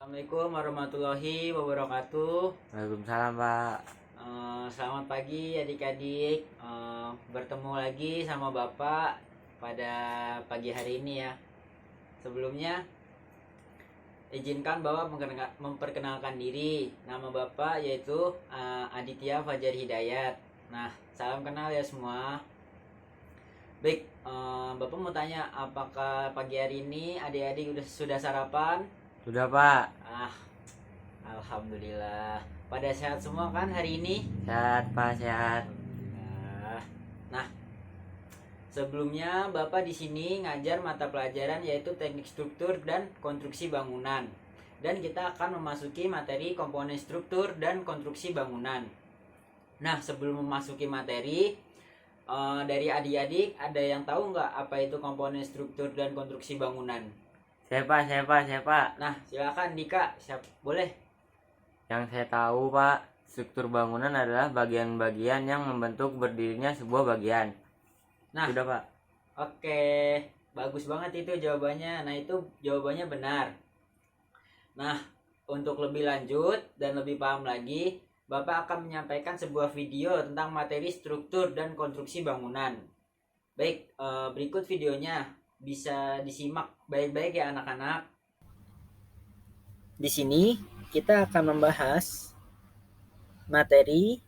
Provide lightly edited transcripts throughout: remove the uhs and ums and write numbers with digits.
Assalamualaikum warahmatullahi wabarakatuh. Waalaikumsalam, Pak. Selamat pagi adik-adik. Bertemu lagi sama Bapak pada pagi hari ini ya. Sebelumnya izinkan Bapak memperkenalkan diri. Nama Bapak yaitu Aditya Fajar Hidayat. Nah, salam kenal ya semua. Baik, Bapak mau tanya, apakah pagi hari ini adik-adik sudah sarapan? Sudah, Pak. Alhamdulillah. Pada sehat semua kan hari ini? Sehat, Pak, sehat. Nah, sebelumnya Bapak di sini ngajar mata pelajaran yaitu teknik struktur dan konstruksi bangunan. Dan kita akan memasuki materi komponen struktur dan konstruksi bangunan. Nah, sebelum memasuki materi, dari adik-adik ada yang tahu nggak apa itu komponen struktur dan konstruksi bangunan? Siapa? Nah, silakan Dika, boleh. Yang saya tahu, Pak, struktur bangunan adalah bagian-bagian yang membentuk berdirinya sebuah bagian. Nah, sudah, Pak. Oke, bagus banget itu jawabannya. Nah, itu jawabannya benar. Nah, untuk lebih lanjut dan lebih paham lagi, Bapak akan menyampaikan sebuah video tentang materi struktur dan konstruksi bangunan. Baik, berikut videonya. Bisa disimak baik-baik ya anak-anak. Di sini kita akan membahas materi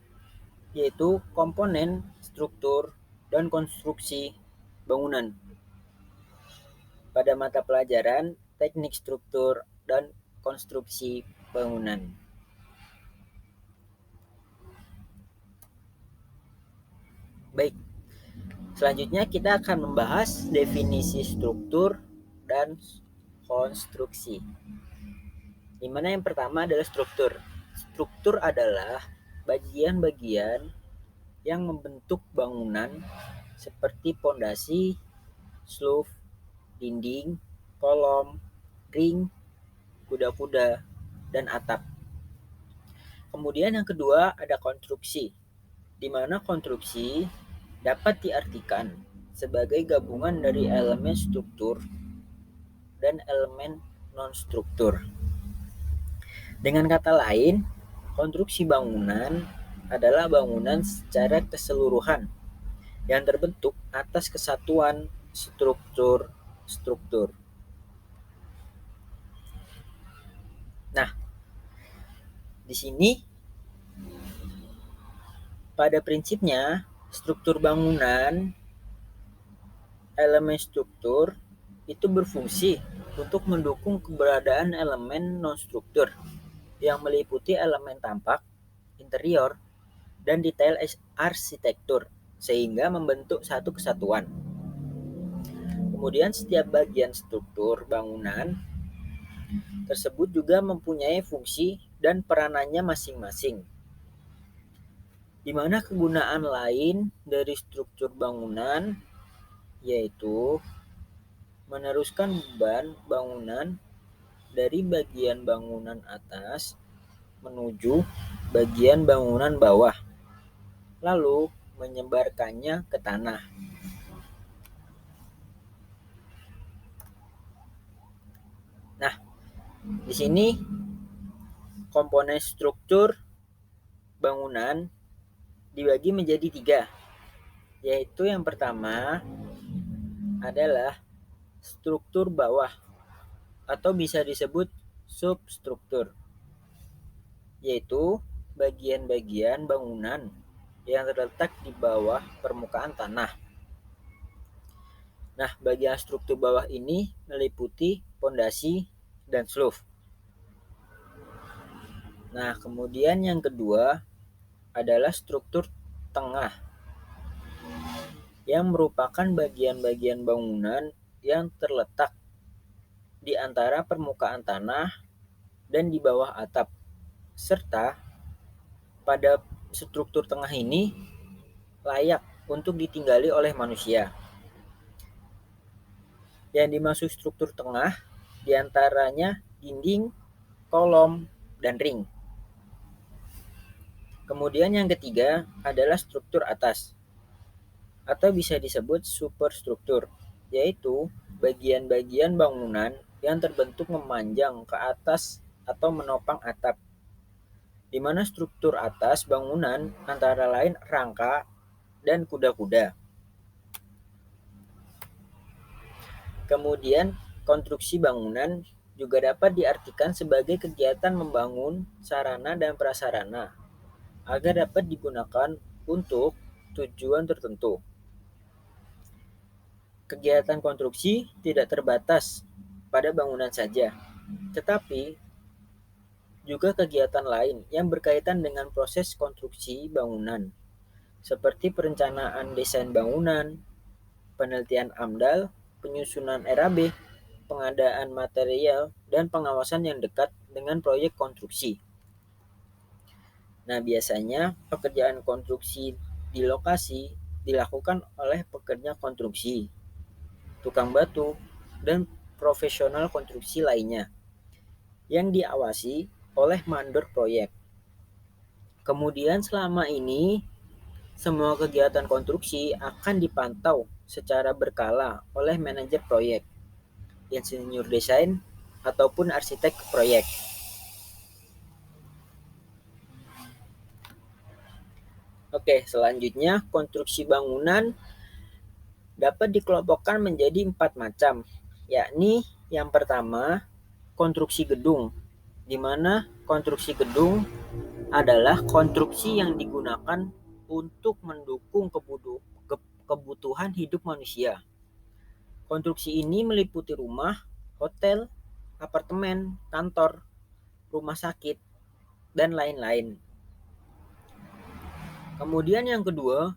yaitu komponen struktur dan konstruksi bangunan pada mata pelajaran teknik struktur dan konstruksi bangunan. Baik, selanjutnya kita akan membahas definisi struktur dan konstruksi. Di mana yang pertama adalah struktur. Struktur adalah bagian-bagian yang membentuk bangunan seperti pondasi, roof, dinding, kolom, ring, kuda-kuda, dan atap. Kemudian yang kedua ada konstruksi, di mana konstruksi dapat diartikan sebagai gabungan dari elemen struktur dan elemen non-struktur. Dengan kata lain, konstruksi bangunan adalah bangunan secara keseluruhan yang terbentuk atas kesatuan struktur. Nah, di sini pada prinsipnya struktur bangunan, elemen struktur itu berfungsi untuk mendukung keberadaan elemen non-struktur yang meliputi elemen tampak, interior, dan detail arsitektur sehingga membentuk satu kesatuan. Kemudian setiap bagian struktur bangunan tersebut juga mempunyai fungsi dan peranannya masing-masing. Di mana kegunaan lain dari struktur bangunan yaitu meneruskan beban bangunan dari bagian bangunan atas menuju bagian bangunan bawah, lalu menyebarkannya ke tanah. Nah, di sini komponen struktur bangunan dibagi menjadi 3, yaitu yang pertama adalah struktur bawah atau bisa disebut substruktur, yaitu bagian-bagian bangunan yang terletak di bawah permukaan tanah. Nah, bagian struktur bawah ini meliputi pondasi dan roof. Nah, kemudian yang kedua adalah struktur tengah yang merupakan bagian-bagian bangunan yang terletak di antara permukaan tanah dan di bawah atap, serta pada struktur tengah ini layak untuk ditinggali oleh manusia. Yang dimaksud struktur tengah diantaranya dinding, kolom, dan ring. Kemudian yang ketiga adalah struktur atas atau bisa disebut superstruktur, yaitu bagian-bagian bangunan yang terbentuk memanjang ke atas atau menopang atap, di mana struktur atas bangunan antara lain rangka dan kuda-kuda. Kemudian, konstruksi bangunan juga dapat diartikan sebagai kegiatan membangun sarana dan prasarana agar dapat digunakan untuk tujuan tertentu. Kegiatan konstruksi tidak terbatas pada bangunan saja, tetapi juga kegiatan lain yang berkaitan dengan proses konstruksi bangunan, seperti perencanaan desain bangunan, penelitian AMDAL, penyusunan RAB, pengadaan material, dan pengawasan yang dekat dengan proyek konstruksi. Nah, biasanya pekerjaan konstruksi di lokasi dilakukan oleh pekerja konstruksi, tukang batu, dan profesional konstruksi lainnya yang diawasi oleh mandor proyek. Kemudian selama ini semua kegiatan konstruksi akan dipantau secara berkala oleh manajer proyek, insinyur desain, ataupun arsitek proyek. Oke, selanjutnya konstruksi bangunan dapat dikelompokkan menjadi 4 macam, yakni yang pertama konstruksi gedung, di mana konstruksi gedung adalah konstruksi yang digunakan untuk mendukung kebutuhan hidup manusia. Konstruksi ini meliputi rumah, hotel, apartemen, kantor, rumah sakit, dan lain-lain. Kemudian yang kedua,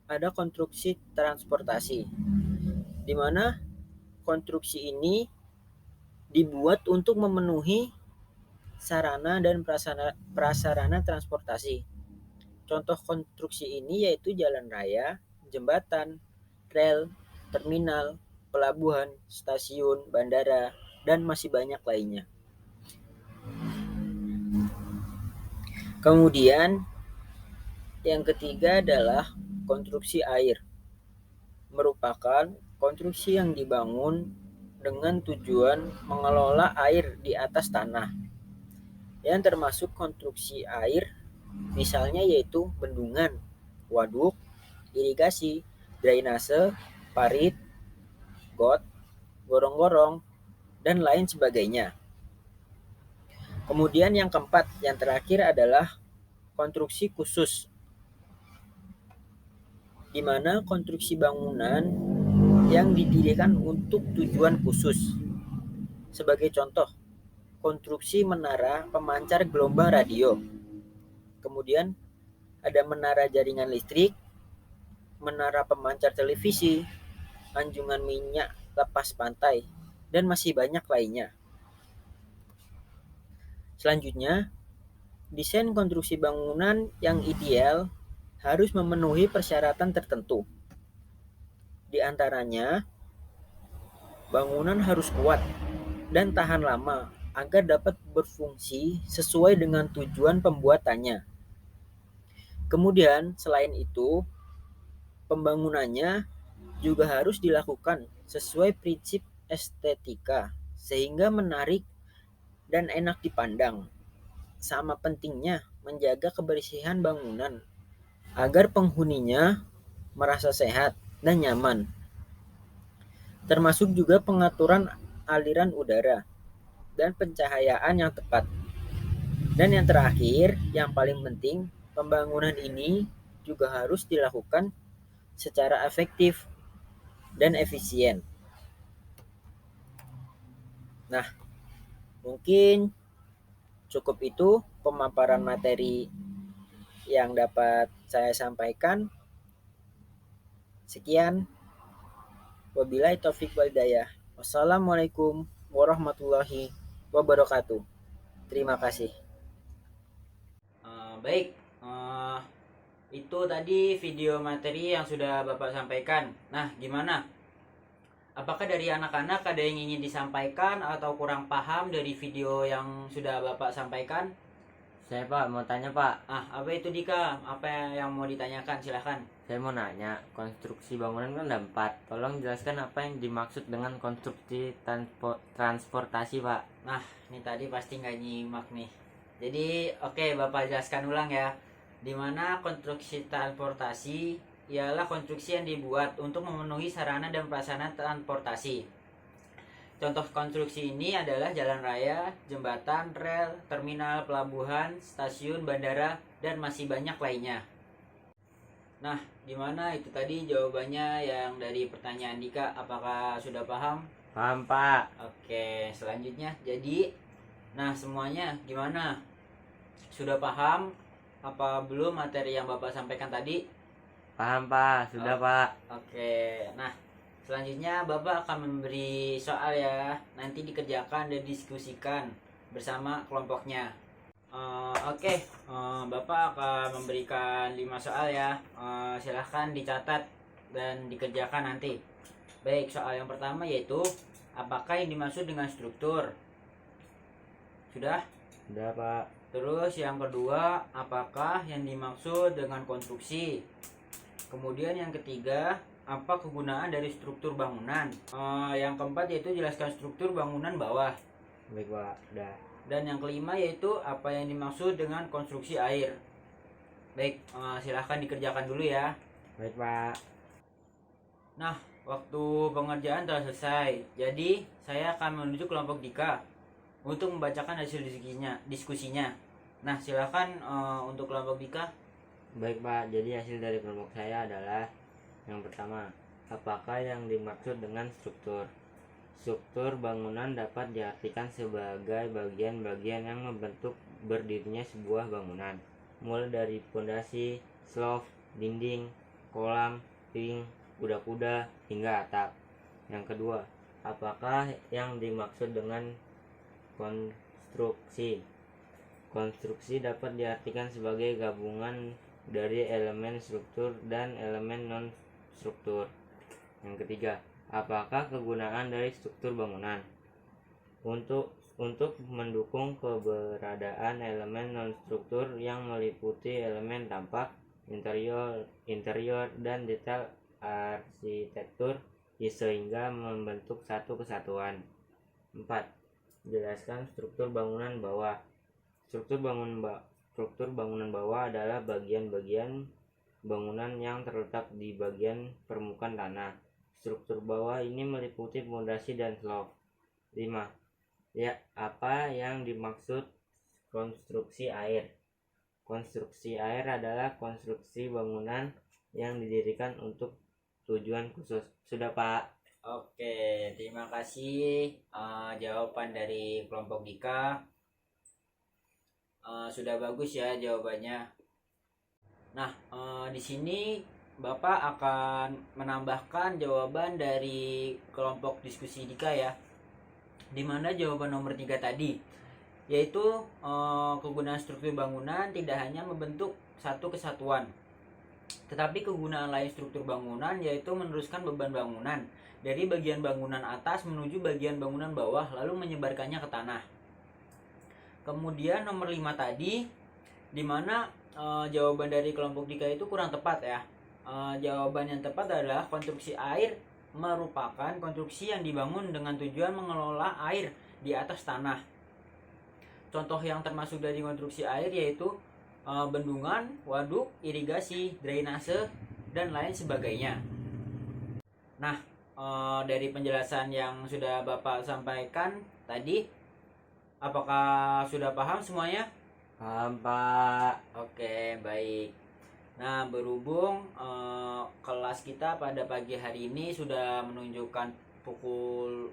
ada konstruksi transportasi, di mana konstruksi ini dibuat untuk memenuhi sarana dan prasarana transportasi. Contoh konstruksi ini yaitu jalan raya, jembatan, rel, terminal, pelabuhan, stasiun, bandara, dan masih banyak lainnya. Kemudian yang ketiga adalah konstruksi air. Merupakan konstruksi yang dibangun dengan tujuan mengelola air di atas tanah. Yang termasuk konstruksi air misalnya yaitu bendungan, waduk, irigasi, drainase, parit, got, gorong-gorong, dan lain sebagainya. Kemudian yang keempat, yang terakhir adalah konstruksi khusus, di mana konstruksi bangunan yang didirikan untuk tujuan khusus. Sebagai contoh, konstruksi menara pemancar gelombang radio. Kemudian ada menara jaringan listrik, menara pemancar televisi, anjungan minyak lepas pantai, dan masih banyak lainnya. Selanjutnya, desain konstruksi bangunan yang ideal harus memenuhi persyaratan tertentu. Di antaranya, bangunan harus kuat dan tahan lama agar dapat berfungsi sesuai dengan tujuan pembuatannya. Kemudian, selain itu, pembangunannya juga harus dilakukan sesuai prinsip estetika sehingga menarik dan enak dipandang. Sama pentingnya menjaga kebersihan bangunan agar penghuninya merasa sehat dan nyaman. Termasuk juga pengaturan aliran udara dan pencahayaan yang tepat. Dan yang terakhir, yang paling penting, pembangunan ini juga harus dilakukan secara efektif dan efisien. Nah, mungkin cukup itu pemaparan materi yang dapat saya sampaikan. Sekian. Wabillahi taufik wal hidayah. Wassalamualaikum warahmatullahi wabarakatuh. Terima kasih. Baik, itu tadi video materi yang sudah Bapak sampaikan. Nah, gimana? Apakah dari anak-anak ada yang ingin disampaikan atau kurang paham dari video yang sudah Bapak sampaikan? Saya Pak mau tanya Pak. Apa itu Dika? Apa yang mau ditanyakan? Silahkan. Saya mau nanya, konstruksi bangunan kan ada 4. Tolong jelaskan apa yang dimaksud dengan konstruksi transportasi, Pak. Nah, ini tadi pasti nggak nyimak nih. Jadi, oke, Bapak jelaskan ulang ya. Dimana konstruksi transportasi ialah konstruksi yang dibuat untuk memenuhi sarana dan prasarana transportasi. Contoh konstruksi ini adalah jalan raya, jembatan, rel, terminal, pelabuhan, stasiun, bandara, dan masih banyak lainnya. Nah, gimana itu tadi jawabannya yang dari pertanyaan Dika? Apakah sudah paham? Paham, Pak. Oke, selanjutnya. Jadi, nah semuanya gimana? Sudah paham apa belum materi yang Bapak sampaikan tadi? Paham, Pak. Sudah, Pak. Oke, nah selanjutnya Bapak akan memberi soal ya. Nanti dikerjakan dan diskusikan bersama kelompoknya. Oke, Bapak akan memberikan 5 soal ya. Silahkan dicatat dan dikerjakan nanti. Baik, soal yang pertama yaitu apakah yang dimaksud dengan struktur? Sudah? Sudah, Pak. Terus yang kedua, apakah yang dimaksud dengan konstruksi? Kemudian yang ketiga, apa kegunaan dari struktur bangunan? Yang keempat yaitu jelaskan struktur bangunan bawah. Baik, Pak. Sudah. Dan yang kelima yaitu apa yang dimaksud dengan konstruksi air. Baik, silahkan dikerjakan dulu ya. Baik, Pak. Nah, waktu pengerjaan telah selesai. Jadi, saya akan menuju kelompok Dika untuk membacakan hasil diskusinya. Nah, silahkan untuk kelompok Dika. Baik, Pak. Jadi hasil dari kelompok saya adalah yang pertama, apakah yang dimaksud dengan struktur? Struktur bangunan dapat diartikan sebagai bagian-bagian yang membentuk berdirinya sebuah bangunan, mulai dari pondasi, slope, dinding, kolam, ring, kuda-kuda, hingga atap. Yang kedua, apakah yang dimaksud dengan konstruksi? Konstruksi dapat diartikan sebagai gabungan dari elemen struktur dan elemen non-struktur. Yang ketiga, apakah kegunaan dari struktur bangunan? Untuk mendukung keberadaan elemen non-struktur yang meliputi elemen tampak, interior dan detail arsitektur sehingga membentuk satu kesatuan. 4. Jelaskan struktur bangunan bawah. Struktur bangunan bawah adalah bagian-bagian bangunan yang terletak di bagian permukaan tanah. Struktur bawah ini meliputi fondasi dan slope. 5. Ya, apa yang dimaksud konstruksi air? Konstruksi air adalah konstruksi bangunan yang didirikan untuk tujuan khusus. Sudah, Pak. Oke, terima kasih jawaban dari kelompok Dika. Sudah bagus ya jawabannya. Nah, di sini Bapak akan menambahkan jawaban dari kelompok diskusi Dika ya. Dimana jawaban nomor 3 tadi, yaitu kegunaan struktur bangunan tidak hanya membentuk satu kesatuan, tetapi kegunaan lain struktur bangunan yaitu meneruskan beban bangunan dari bagian bangunan atas menuju bagian bangunan bawah lalu menyebarkannya ke tanah. Kemudian nomor 5 tadi, dimana jawaban dari kelompok Dika itu kurang tepat ya. Jawaban yang tepat adalah konstruksi air merupakan konstruksi yang dibangun dengan tujuan mengelola air di atas tanah. Contoh yang termasuk dari konstruksi air yaitu bendungan, waduk, irigasi, drainase, dan lain sebagainya. Nah, dari penjelasan yang sudah Bapak sampaikan tadi, apakah sudah paham semuanya? Paham, Pak. Oke, baik. Nah, berhubung kelas kita pada pagi hari ini sudah menunjukkan pukul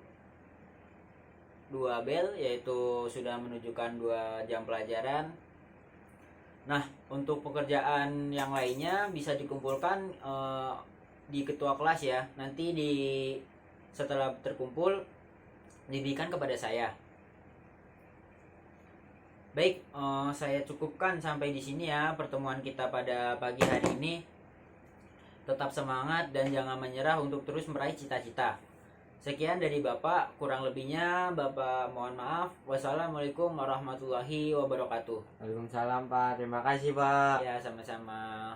2 bel, yaitu sudah menunjukkan 2 jam pelajaran. Nah, untuk pekerjaan yang lainnya bisa dikumpulkan di ketua kelas ya. Nanti setelah terkumpul diberikan kepada saya. Baik, saya cukupkan sampai di sini ya pertemuan kita pada pagi hari ini. Tetap semangat dan jangan menyerah untuk terus meraih cita-cita. Sekian dari Bapak, kurang lebihnya Bapak mohon maaf. Wassalamualaikum warahmatullahi wabarakatuh. Waalaikumsalam, Pak. Terima kasih, Pak. Ya, sama-sama.